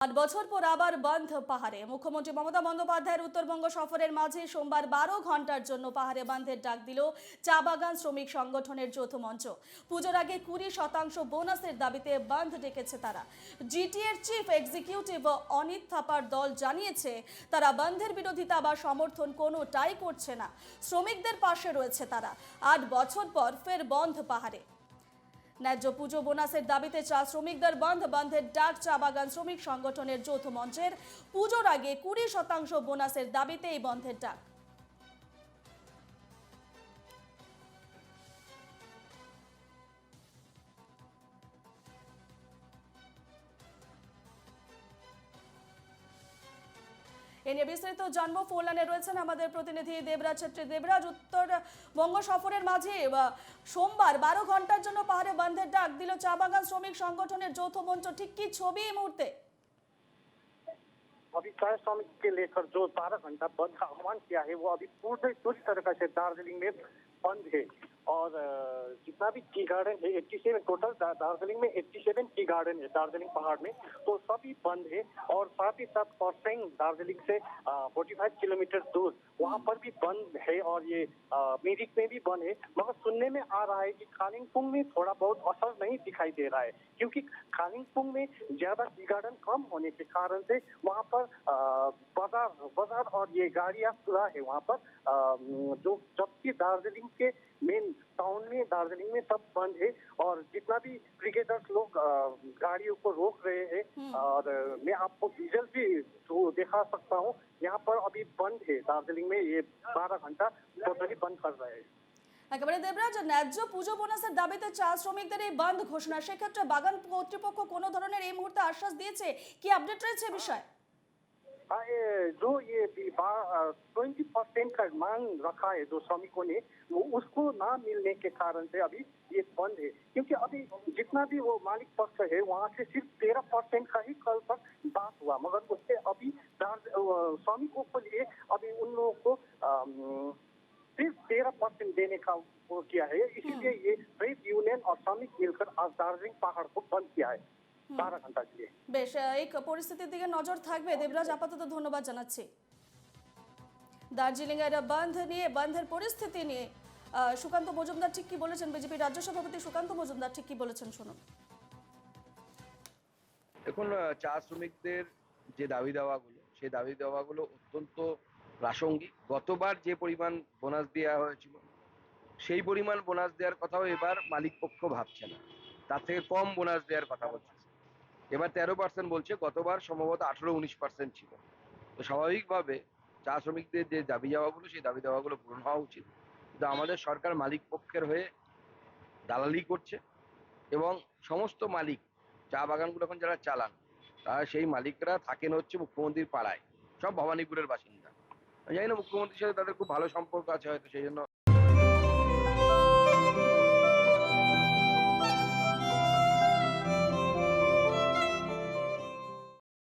আট বছর পর আবার বন্ধ পাহাড়ে। মুখ্যমন্ত্রী মমতা বন্দ্যোপাধ্যায়ের উত্তরবঙ্গ সফরের মাঝে সোমবার 12 ঘন্টার জন্য পাহাড়ে বন্ধের ডাক দিল চা বাগান শ্রমিক সংগঠনের যৌথ মঞ্চ। পুজোর আগে 20% বোনাসের দাবিতে বন্ধ ডেকেছে তারা। জিটিএর চিফ এক্সিকিউটিভ অনিত থাপার দল জানিয়েছে তারা বন্ধের বিরোধিতা বা সমর্থন কোনোটাই করছে না। শ্রমিকদের পাশে রয়েছে তারা। 8 বছর পর ফের বন্ধ পাহাড়ে। ন্যায্য পুজো বোনাসের দাবিতে চা শ্রমিকদের বন্ধের ডাক চা বাগান শ্রমিক সংগঠনের যৌথ মঞ্চের। পুজোর আগে 20% বোনাসের দাবিতে এই বন্ধের ডাক। এ নিয়ে বিস্তারিত জানবো, ফোন লাইনে রয়েছেন আমাদের প্রতিনিধি দেবরাজ ছেত্রী। দেবরাজ, উত্তরবঙ্গ সফরের মাঝে সোমবার 12 ঘন্টার জন্য পাহাড়ে বন্ধের ডাক দিল চা বাগান শ্রমিক সংগঠনের যৌথ মঞ্চ। ঠিক কি ছবি এই মুহূর্তে? अभी चाय श्रमिक के लेकर जो 12 घंटा बंद का आह्वान किया है वो अभी पूरी तरह से दार्जिलिंग में बंद है। और जितना भी टी गार्डन है 87 टोटल दार्जिलिंग में 87 टी गार्डन है दार्जिलिंग पहाड़ में, तो सभी बंद है। और साथ ही साथ फॉरसेंग दार्जिलिंग से 45 किलोमीटर दूर वहाँ पर भी बंद है। और ये मिरिक में भी बंद है। मगर सुनने में आ रहा है कि कालिम्पोंग में थोड़ा बहुत असर नहीं दिखाई दे रहा है, क्योंकि कालिम्पोंग में ज्यादा टी गार्डन कम होने के कारण से वहाँ पर बाजार और ये गाड़ियाँ खुला है वहाँ पर। जो जबकि दार्जिलिंग के मेन टाउन में दार्जिलिंग में सब बंद है। और जितना भी क्रिकेटर्स लोग गाड़ियों को रोक रहे हैं। और मैं आपको डीजल भी दिखा सकता हूँ। यहाँ पर अभी बंद है दार्जिलिंग में, ये 12 घंटा टोटली बंद कर रहे हैं। একেবারে দেবরাজ, ন্যায্য পুজো বোনাসের দাবিতে চা শ্রমিকদের এই বন্ধ ঘোষণা, সেক্ষেত্রে বাগান কর্তৃপক্ষ কোনো ধরনের এই মুহূর্তে আশ্বাস দিয়েছে? কি আপডেট রয়েছে বিষয়? हाँ, जो ये 20% का मांग रखा है जो श्रमिकों ने, वो उसको ना मिलने के कारण से अभी ये बंद है। क्योंकि अभी जितना भी वो मालिक पक्ष है वहाँ से सिर्फ 13% का ही कल तक बात हुआ, मगर उससे अभी श्रमिकों के लिए अभी उन लोगों को सिर्फ 13% देने का वो किया है। इसीलिए ये ट्रेड यूनियन और श्रमिक मिलकर आज दार्जिलिंग पहाड़ को बंद किया है 12 घंटा के लिए। বেশ, এই পরিস্থিতির দিকে নজর থাকবে দেবরাজ। আপাতত ধন্যবাদ জানাচ্ছি। দার্জিলিং এর বন্ধের পরিস্থিতি নিয়ে সুকান্ত মজুমদার ঠিক কি বলেছেন, বিজেপি রাজ্য সভাপতি সুকান্ত মজুমদার ঠিক কি বলেছেন শুনুন। দেখুন, চা শ্রমিকদের যে দাবি দাওয়াগুলো, সেই দাবি দাওয়াগুলো অত্যন্ত প্রাসঙ্গিক। গতবার যে পরিমাণ বোনাস দেওয়া হয়েছিল সেই পরিমাণ বোনাস দেওয়ার কথাও এবার মালিক পক্ষ ভাবছে না, তার থেকে কম বোনাস দেওয়ার কথা বলছে। এবার 13% বলছে, গতবার সম্ভবত 18-19% ছিল। তো স্বাভাবিকভাবে চা শ্রমিকদের যে দাবি দাওয়াগুলো, সেই দাবি দাওয়াগুলো পূরণ হওয়া উচিত। কিন্তু আমাদের সরকার মালিক পক্ষের হয়ে দালালি করছে এবং সমস্ত মালিক চা বাগানগুলো এখন যারা চালান তারা সেই মালিকরা থাকেন হচ্ছে মুখ্যমন্ত্রীর পাড়ায়, সব ভবানীপুরের বাসিন্দা। আমি জানি না মুখ্যমন্ত্রীর সাথে তাদের খুব ভালো সম্পর্ক আছে, হয়তো সেই জন্য